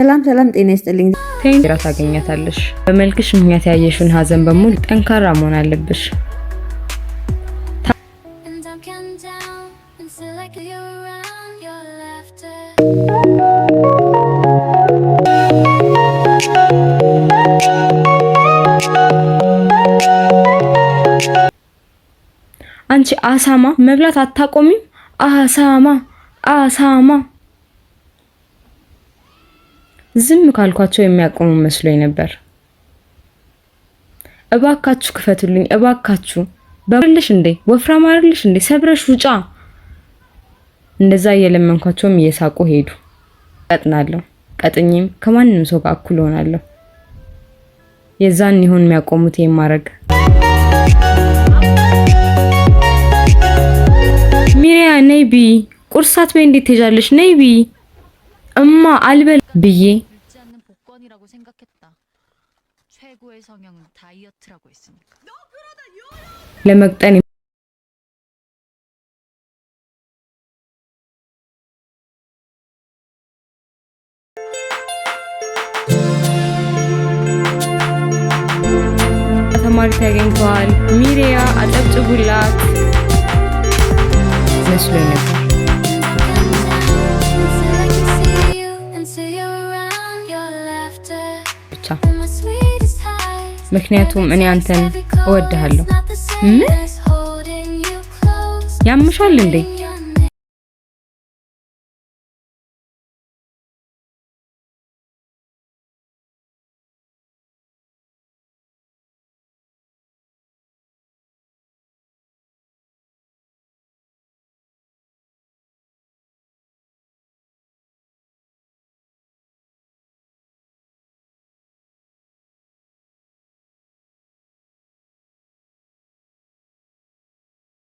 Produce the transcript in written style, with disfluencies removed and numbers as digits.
ሰላም ጤና ይስጥልኝ። ራስ አገኛታለሽ። በመልክሽ ምክንያት ያየሽውን ሀዘን በሙሉ ጠንካራ መሆን አለብሽ። አንቺ አሳማ መብላት አታቆሚም? አሳማ ዝም ካልኳቸው የሚያቆሙ መስሎኝ ነበር። እባካችሁ ክፈቱልኝ፣ እባካችሁ። በርልሽ እንዴ ወፍራም አይደልሽ እንዴ? ሰብረሽ ውጫ። እንደዛ እየለመንኳቸውም እየሳቁ ሄዱ። ቀጥናለሁ። ቀጥኝም ከማንንም ሰው ጋር እኩል ሆናለሁ። የዛን ይሁን የሚያቆሙት የማረግ ሚሪያ ነይቢ ቁርሳት በይ እንዴት ትሄጃለሽ? ነይቢ እማ አልበል ብዬ ለመቅጠን ተማሪ ተገኝቷል። ሚሪያ አጨብጭቡላት መስሎኝ ነበር። ምክንያቱም እኔ አንተን እወድሃለሁ። ምን ያምሻል እንዴ?